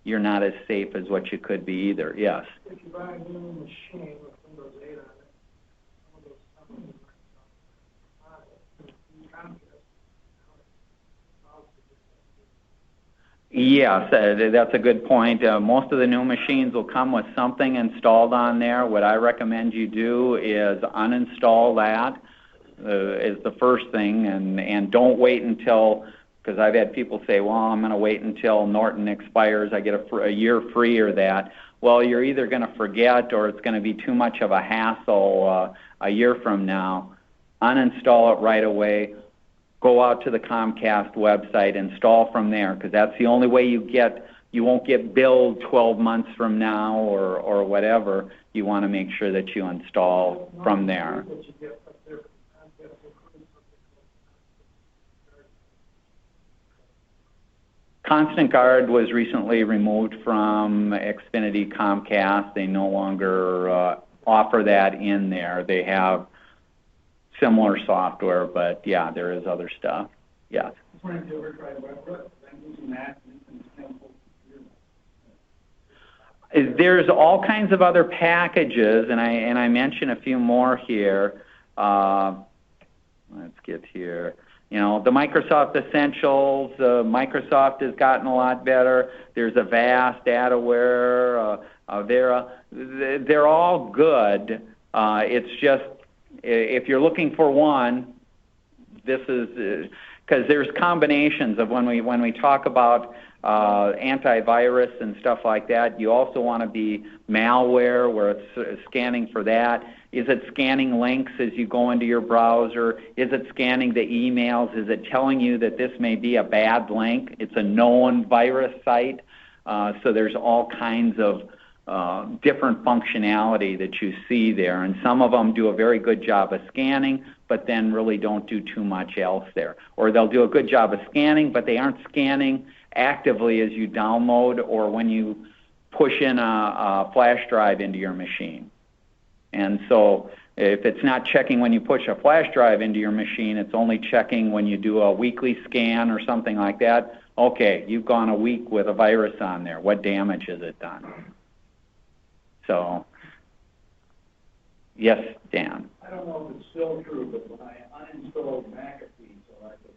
you're not as safe as what you could be either. Yes?
If you buy a new machine with Windows 8 on it, some of those companies
Yes, that's a good point. Most of the new machines will come with something installed on there. What I recommend you do is uninstall that is the first thing, and don't wait until, because I've had people say, well, I'm going to wait until Norton expires, I get a year free or that. Well, you're either going to forget or it's going to be too much of a hassle a year from now. Uninstall it right away. Go out to the Comcast website, install from there, because that's the only way you get you won't get billed 12 months from now or whatever. You want to make sure that you install from there. Constant Guard was recently removed from Xfinity Comcast. They no longer offer that in there. They have similar software, but yeah, there is other stuff. Yeah. There's all kinds of other packages, and I mentioned a few more here. Let's get here. You know, the Microsoft Essentials, Microsoft has gotten a lot better. There's Avast, Dataware, Avera. They're all good. It's just, if you're looking for one, this is, because there's combinations of when we talk about antivirus and stuff like that, you also want to be malware where it's scanning for that. Is it scanning links as you go into your browser? Is it scanning the emails? Is it telling you that this may be a bad link? It's a known virus site. So there's all kinds of different functionality that you see there. And some of them do a very good job of scanning, but then really don't do too much else there. Or they'll do a good job of scanning, but they aren't scanning actively as you download or when you push in a flash drive into your machine. And so if it's not checking when you push a flash drive into your machine, it's only checking when you do a weekly scan or something like that. Okay, you've gone a week with a virus on there. What damage has it done? So, yes, Dan.
I don't know if it's still true, but when I uninstalled McAfee so I could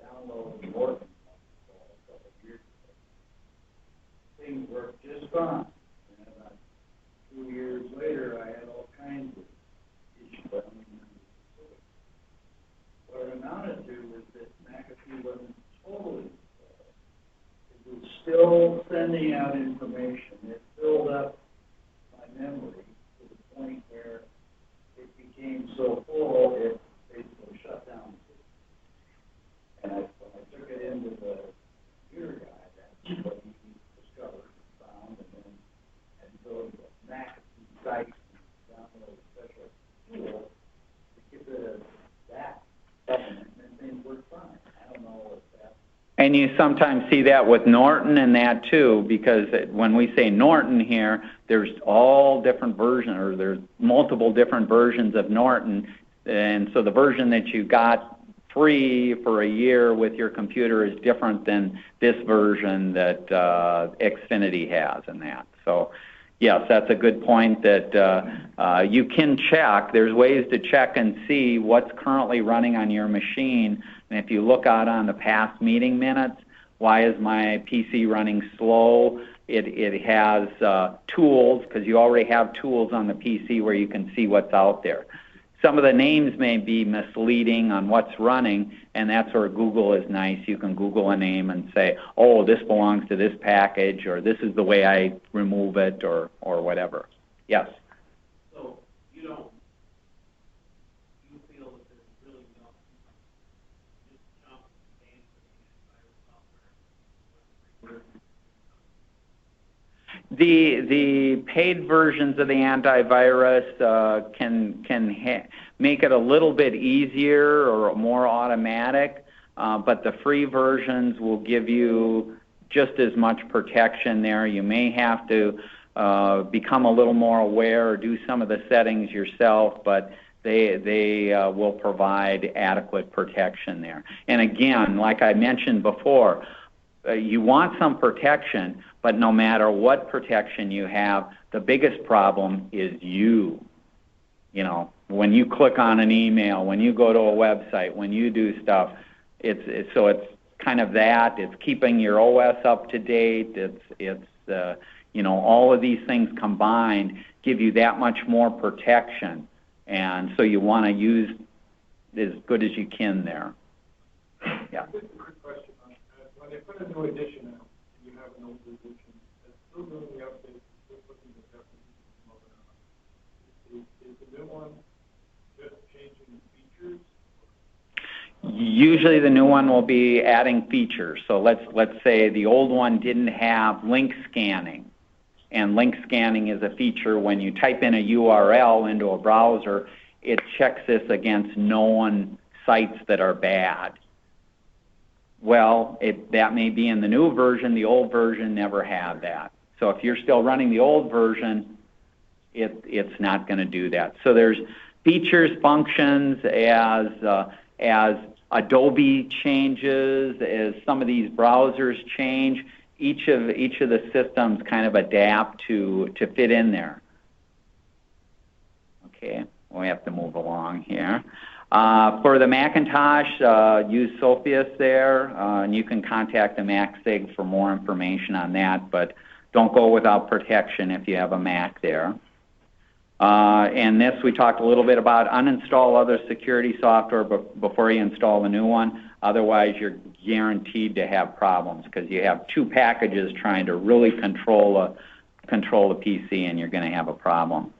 download the Norton a couple of years ago, things worked just fine. And about 2 years later, I had all kinds of issues. What it amounted to was that McAfee wasn't totally it was still sending out information. It filled up my memory to the point where it became so full it basically shut down. And when I took it into the computer guy, that's what he discovered, found, and then had to go to the McAfee site and download a special tool to get rid of that element, and things worked fine. I don't know if that.
And you sometimes see that with Norton and that too, because when we say Norton here, there's all different versions, or there's multiple different versions of Norton. And so the version that you got free for a year with your computer is different than this version that Xfinity has and that. So yes, that's a good point that you can check. There's ways to check and see what's currently running on your machine. And if you look out on the past meeting minutes, why is my PC running slow? It has tools, because you already have tools on the PC where you can see what's out there. Some of the names may be misleading on what's running, and that's where Google is nice. You can Google a name and say, oh, this belongs to this package, or this is the way I remove it, or whatever. Yes?
So you feel that there's really no just jump and for the antivirus software?
The paid versions of the antivirus can make it a little bit easier or more automatic, but the free versions will give you just as much protection there. You may have to become a little more aware or do some of the settings yourself, but they will provide adequate protection there. And again, like I mentioned before, you want some protection, but no matter what protection you have, the biggest problem is you. You know, when you click on an email, when you go to a website, when you do stuff, it's kind of that. It's keeping your OS up to date. It's you know, all of these things combined give you that much more protection, and so you want to use as good as you can there. Yeah.
When they put a new edition out, and you have an old edition, it's still doing the updates, it's still putting the definitions of it on. Is the new one just changing the features?
Usually the new one will be adding features. So let's say the old one didn't have link scanning. And link scanning is a feature when you type in a URL into a browser, it checks this against known sites that are bad. Well, that may be in the new version. The old version never had that. So if you're still running the old version, it's not going to do that. So there's features, functions as Adobe changes, as some of these browsers change. Each of the systems kind of adapt to fit in there. Okay, we have to move along here. For the Macintosh, use Sophius there, and you can contact the MacSig for more information on that, but don't go without protection if you have a Mac there. And this, we talked a little bit about uninstall other security software before you install the new one. Otherwise, you're guaranteed to have problems because you have two packages trying to really control the PC, and you're going to have a problem.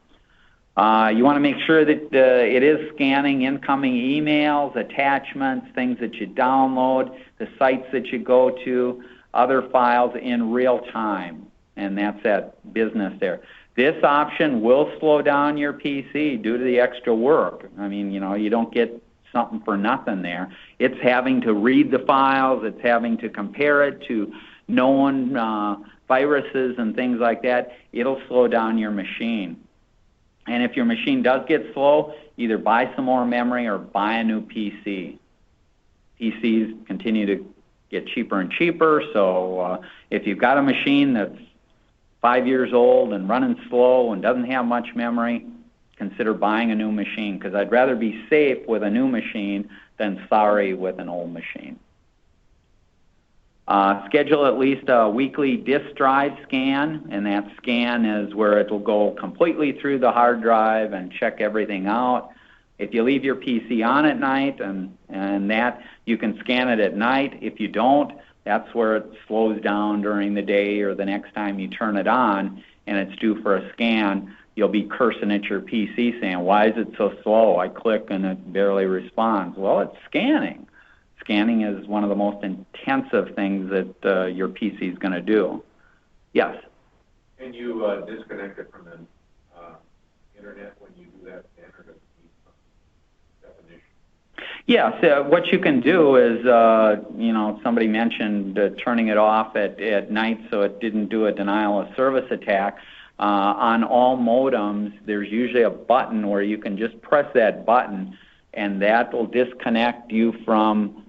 You want to make sure that it is scanning incoming emails, attachments, things that you download, the sites that you go to, other files in real time, and that's that business there. This option will slow down your PC due to the extra work. I mean, you don't get something for nothing there. It's having to read the files, it's having to compare it to known viruses and things like that. It'll slow down your machine. And if your machine does get slow, either buy some more memory or buy a new PC. PCs continue to get cheaper and cheaper, so if you've got a machine that's 5 years old and running slow and doesn't have much memory, consider buying a new machine, because I'd rather be safe with a new machine than sorry with an old machine. Schedule at least a weekly disk drive scan, and that scan is where it will go completely through the hard drive and check everything out. If you leave your PC on at night and that, you can scan it at night. If you don't, that's where it slows down during the day or the next time you turn it on and it's due for a scan. You'll be cursing at your PC saying, why is it so slow? I click and it barely responds. Well, it's scanning. Scanning is one of the most intensive things that your PC is going to do. Yes?
Can you disconnect it from the internet when you do that standard definition?
Yes, what you can do is, somebody mentioned turning it off at night so it didn't do a denial of service attack. On all modems, there's usually a button where you can just press that button, and that will disconnect you from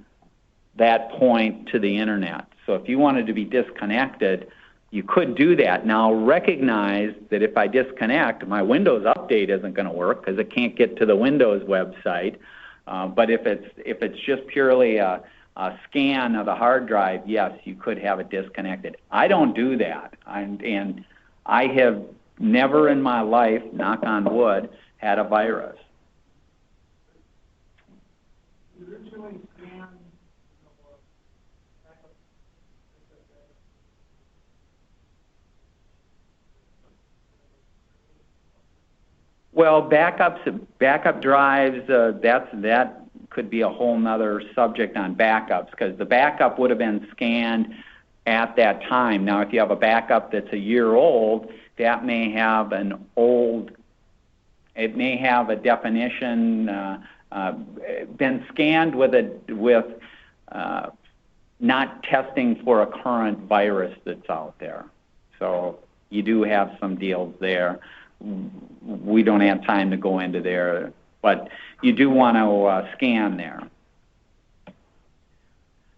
that point to the internet. So if you wanted to be disconnected, you could do that. Now recognize that if I disconnect, my Windows update isn't going to work because it can't get to the Windows website. But if it's just purely a scan of the hard drive, yes, you could have it disconnected. I don't do that, and I have never in my life, knock on wood, had a virus. Well, backup drives, that could be a whole nother subject on backups, because the backup would have been scanned at that time. Now, if you have a backup that's a year old, that may have it may have a definition, been scanned with not testing for a current virus that's out there. So you do have some deals there. We don't have time to go into there, but you do want to scan there.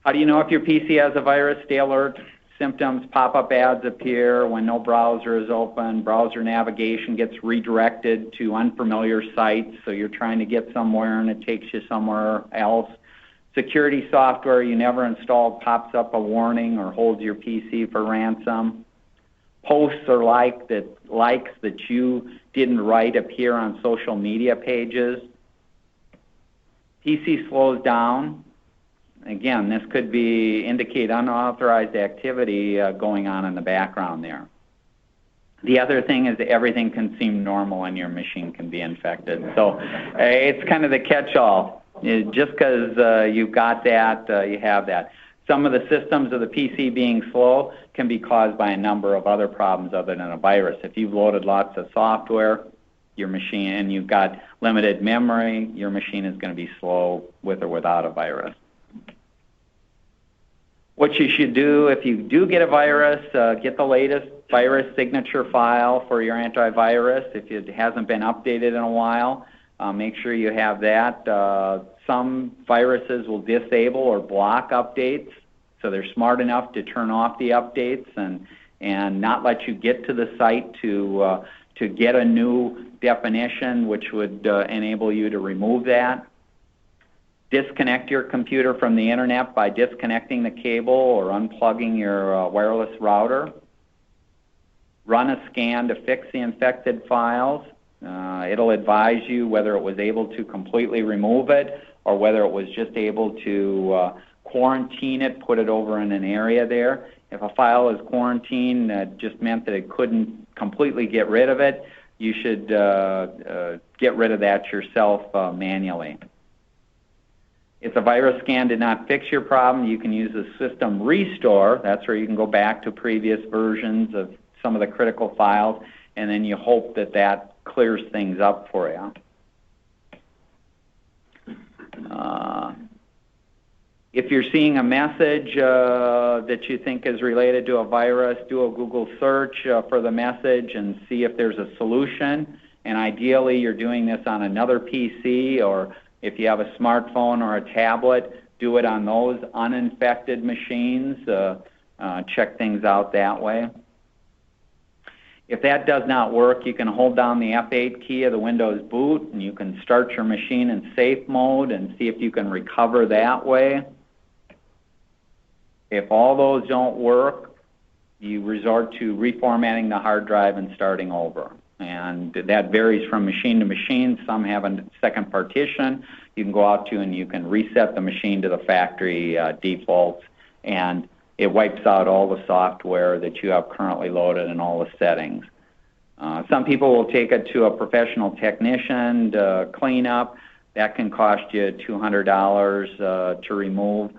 How do you know if your PC has a virus? Stay alert. Symptoms, pop-up ads appear when no browser is open. Browser navigation gets redirected to unfamiliar sites, so you're trying to get somewhere and it takes you somewhere else. Security software you never installed pops up a warning or holds your PC for ransom. Posts or likes that you didn't write appear on social media pages. PC slows down. Again, this could indicate unauthorized activity going on in the background there. The other thing is that everything can seem normal and your machine can be infected. So it's kind of the catch-all. Just because you've got that, you have that. Some of the systems of the PC being slow can be caused by a number of other problems other than a virus. If you've loaded lots of software, your machine, and you've got limited memory, your machine is going to be slow with or without a virus. What you should do if you do get a virus, get the latest virus signature file for your antivirus. If it hasn't been updated in a while, make sure you have that. Some viruses will disable or block updates, so they're smart enough to turn off the updates and not let you get to the site to get a new definition, which would enable you to remove that. Disconnect your computer from the internet by disconnecting the cable or unplugging your wireless router. Run a scan to fix the infected files. It'll advise you whether it was able to completely remove it or whether it was just able to quarantine it, put it over in an area there. If a file is quarantined, that just meant that it couldn't completely get rid of it. You should get rid of that yourself manually. If the virus scan did not fix your problem, you can use a system restore. That's where you can go back to previous versions of some of the critical files, and then you hope that that clears things up for you. If you're seeing a message that you think is related to a virus, do a Google search for the message and see if there's a solution. And ideally, you're doing this on another PC, or if you have a smartphone or a tablet, do it on those uninfected machines. Check things out that way. If that does not work, you can hold down the F8 key of the Windows boot, and you can start your machine in safe mode and see if you can recover that way. If all those don't work, you resort to reformatting the hard drive and starting over. And that varies from machine to machine. Some have a second partition you can go out to, and you can reset the machine to the factory defaults, and it wipes out all the software that you have currently loaded and all the settings. Some people will take it to a professional technician to clean up. That can cost you $200 to remove.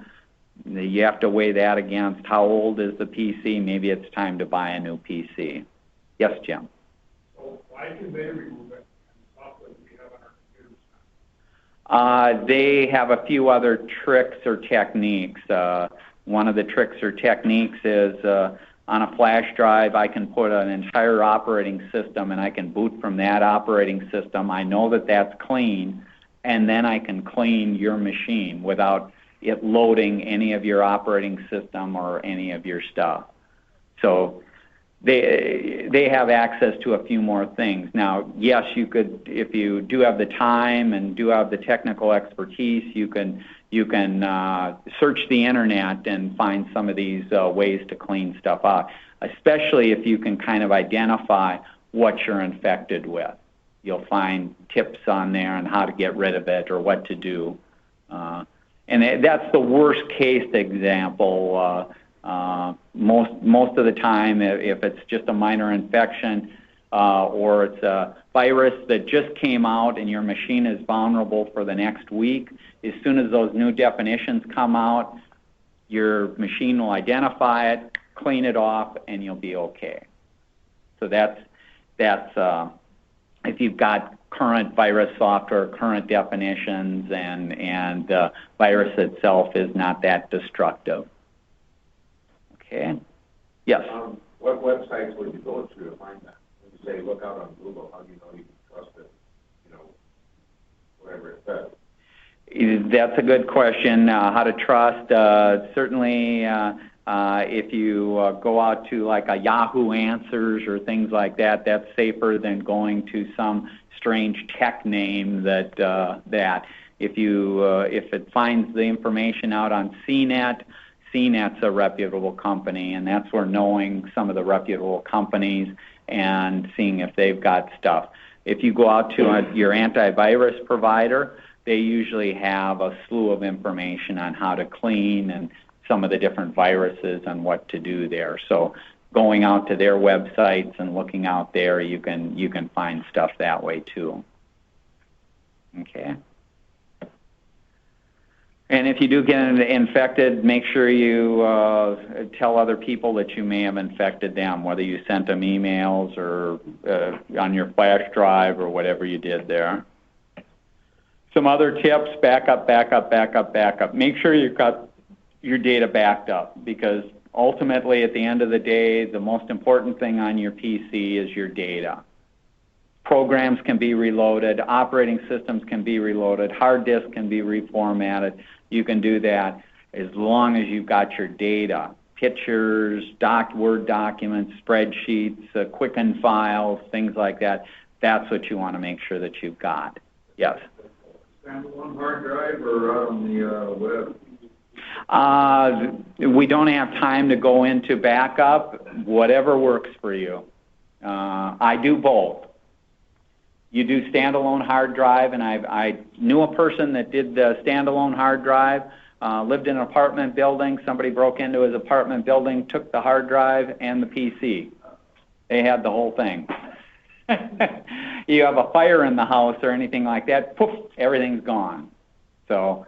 You have to weigh that against how old is the PC. Maybe it's time to buy a new PC. Yes, Jim?
So why can they remove it and the software that we have on our computers?
They have a few other tricks or techniques. One of the tricks or techniques is on a flash drive, I can put an entire operating system and I can boot from that operating system. I know that that's clean, and then I can clean your machine without it loading any of your operating system or any of your stuff. So they have access to a few more things. Now, yes, you could, if you do have the time and do have the technical expertise, you can search the internet and find some of these ways to clean stuff out, especially if you can kind of identify what you're infected with. You'll find tips on there on how to get rid of it or what to do. And that's the worst case example. Most of the time, if it's just a minor infection or it's a virus that just came out and your machine is vulnerable for the next week, as soon as those new definitions come out, your machine will identify it, clean it off, and you'll be okay. So that's if you've got current virus software, current definitions, and the virus itself is not that destructive. Okay. Yes.
What websites would you go to find that? When you say look out on Google, how do you know you can trust it? You know, whatever it says.
That's a good question. How to trust? Certainly, if you go out to like a Yahoo Answers or things like that, that's safer than going to some strange tech name that if it finds the information out on CNET. CNET's a reputable company, and that's where knowing some of the reputable companies and seeing if they've got stuff. If you go out to your antivirus provider, they usually have a slew of information on how to clean and some of the different viruses and what to do there. So going out to their websites and looking out there, you can find stuff that way too. Okay. And if you do get infected, make sure you tell other people that you may have infected them, whether you sent them emails or on your flash drive or whatever you did there. Some other tips: backup. Make sure you've got your data backed up, because ultimately at the end of the day, the most important thing on your PC is your data. Programs can be reloaded, operating systems can be reloaded, hard disks can be reformatted. You can do that as long as you've got your data. Pictures, Word documents, spreadsheets, Quicken files, things like that. That's what you want to make sure that you've got. Yes?
Standalone hard drive or on the web?
We don't have time to go into backup. Whatever works for you. I do both. You do standalone hard drive, and I knew a person that did standalone hard drive, lived in an apartment building. Somebody broke into his apartment building, took the hard drive and the PC. They had the whole thing. You have a fire in the house or anything like that, poof, everything's gone. So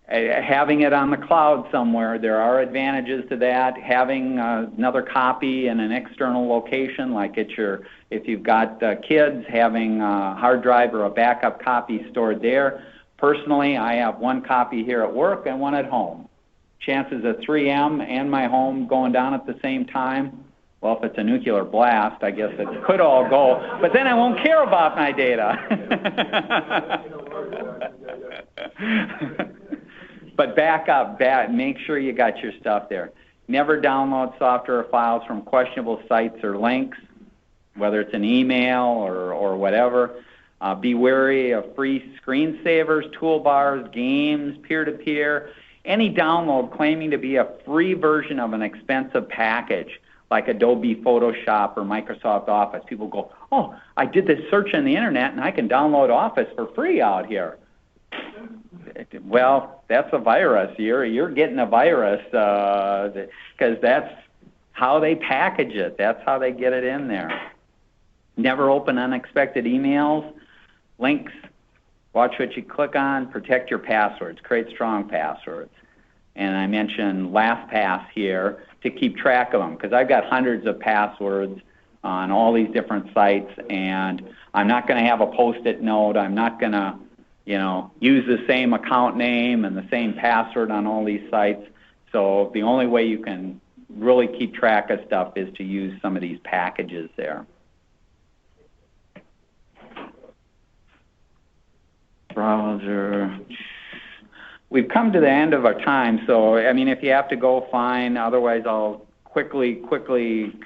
having it on the cloud somewhere, there are advantages to that. Having another copy in an external location, like if you've got kids, having a hard drive or a backup copy stored there. Personally, I have one copy here at work and one at home. Chances of 3M and my home going down at the same time, well, if it's a nuclear blast, I guess it could all go, but then I won't care about my data. But back up, make sure you got your stuff there. Never download software files from questionable sites or links, whether it's an email or whatever. Be wary of free screensavers, toolbars, games, peer-to-peer. Any download claiming to be a free version of an expensive package, like Adobe Photoshop or Microsoft Office. People go, oh, I did this search on the internet and I can download Office for free out here. Well, that's a virus. You're getting a virus because that's how they package it. That's how they get it in there. Never open unexpected emails, links. Watch what you click on. Protect your passwords. Create strong passwords. And I mentioned LastPass here to keep track of them, because I've got hundreds of passwords on all these different sites, and I'm not going to have a Post-it note. I'm not going to use the same account name and the same password on all these sites. So the only way you can really keep track of stuff is to use some of these packages there. Browser. We've come to the end of our time, so I mean, if you have to go, fine. Otherwise, I'll quickly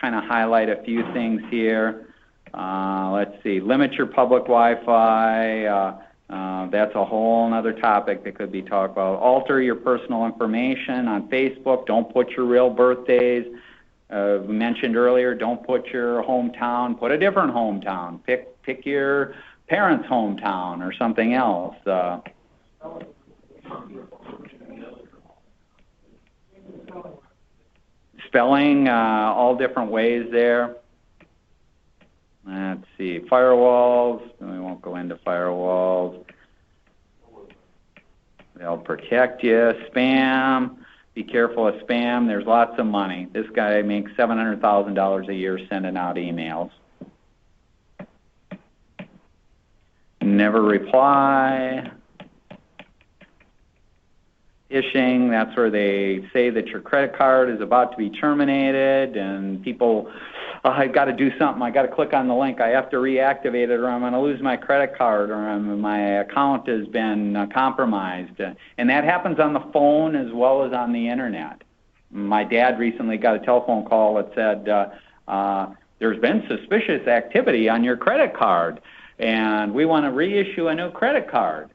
kind of highlight a few things here. Let's see. Limit your public Wi-Fi. That's a whole other topic that could be talked about. Alter your personal information on Facebook. Don't put your real birthdays. We mentioned earlier, don't put your hometown. Put a different hometown. Pick your parents' hometown or something else. Spelling, all different ways there. Let's see, firewalls. We won't go into firewalls. They'll protect you. Spam. Be careful of spam. There's lots of money. This guy makes $700,000 a year sending out emails. Never reply. Phishing, that's where they say that your credit card is about to be terminated, and people, I've got to do something. I got to click on the link. I have to reactivate it, or I'm going to lose my credit card, or my account has been compromised. And that happens on the phone as well as on the internet. My dad recently got a telephone call that said, there's been suspicious activity on your credit card, and we want to reissue a new credit card.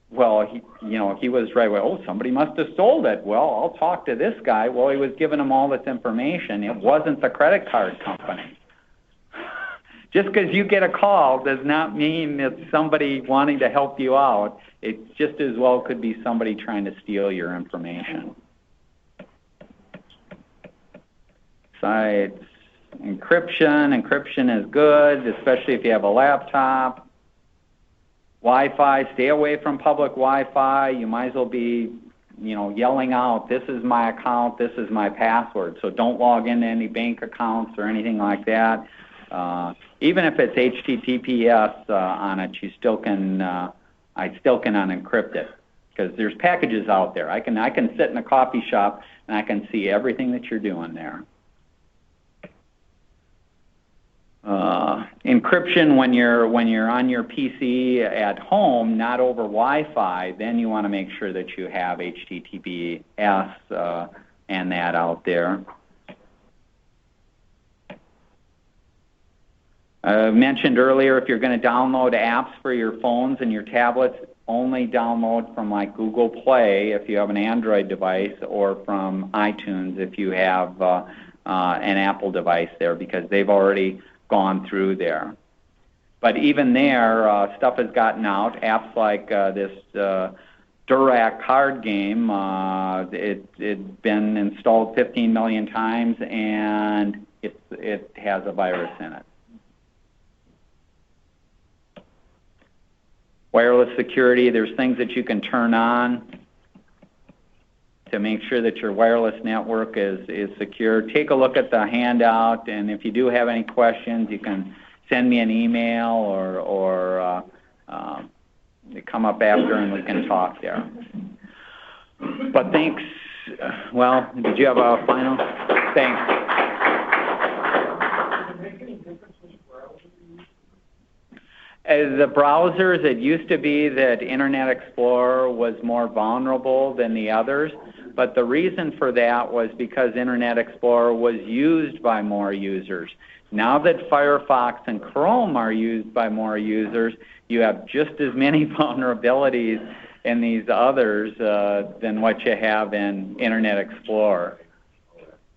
Well, he was right. Well, somebody must have stole it. Well, I'll talk to this guy. Well, he was giving him all this information. It wasn't the credit card company. Just because you get a call does not mean it's somebody wanting to help you out. It just as well could be somebody trying to steal your information. Sites, encryption. Encryption is good, especially if you have a laptop. Wi-Fi, stay away from public Wi-Fi. You might as well be, yelling out, this is my account, this is my password. So don't log into any bank accounts or anything like that. Even if it's HTTPS on it, you still can, I still can unencrypt it because there's packages out there. I can sit in a coffee shop and I can see everything that you're doing there. Encryption when you're on your PC at home, not over Wi-Fi, then you want to make sure that you have HTTPS and that out there. I mentioned earlier, if you're going to download apps for your phones and your tablets, only download from like Google Play if you have an Android device, or from iTunes if you have an Apple device there, because they've already gone through there. But even there, stuff has gotten out. Apps like this Durac card game, it's been installed 15 million times, and it has a virus in it. Wireless security, there's things that you can turn on to make sure that your wireless network is secure. Take a look at the handout, and if you do have any questions, you can send me an email or come up after and we can talk there. But thanks. Well, did you have a final? Thanks. The browsers, it used to be that Internet Explorer was more vulnerable than the others, but the reason for that was because Internet Explorer was used by more users. Now that Firefox and Chrome are used by more users, you have just as many vulnerabilities in these others than what you have in Internet Explorer.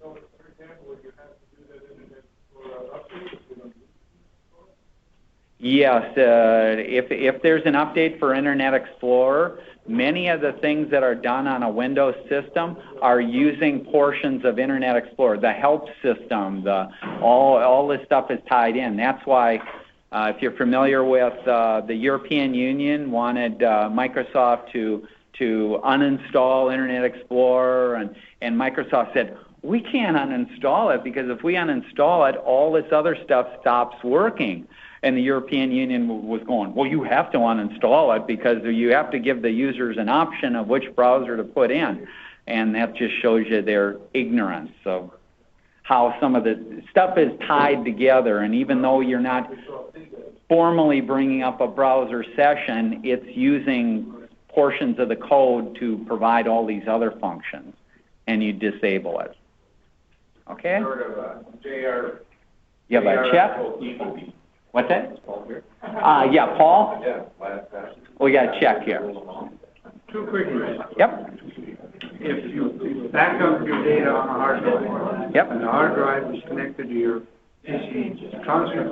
So, for example, would you have to do that Internet Explorer update?
Yes, if there's an update for Internet Explorer, many of the things that are done on a Windows system are using portions of Internet Explorer. The help system, all this stuff is tied in. That's why, if you're familiar with the European Union wanted Microsoft to uninstall Internet Explorer, and Microsoft said, we can't uninstall it, because if we uninstall it, all this other stuff stops working. And the European Union was going, well, you have to uninstall it because you have to give the users an option of which browser to put in. And that just shows you their ignorance of how some of the stuff is tied together. And even though you're not formally bringing up a browser session, it's using portions of the code to provide all these other functions, and you disable it. Okay?
Sort of JR.
You have a check? What's that? Yeah, Paul?
Yeah, last time.
We got a check here.
Two quick questions.
Yep.
If you back up your data on a hard drive,
Yep.
and the hard drive is connected to your PC transfer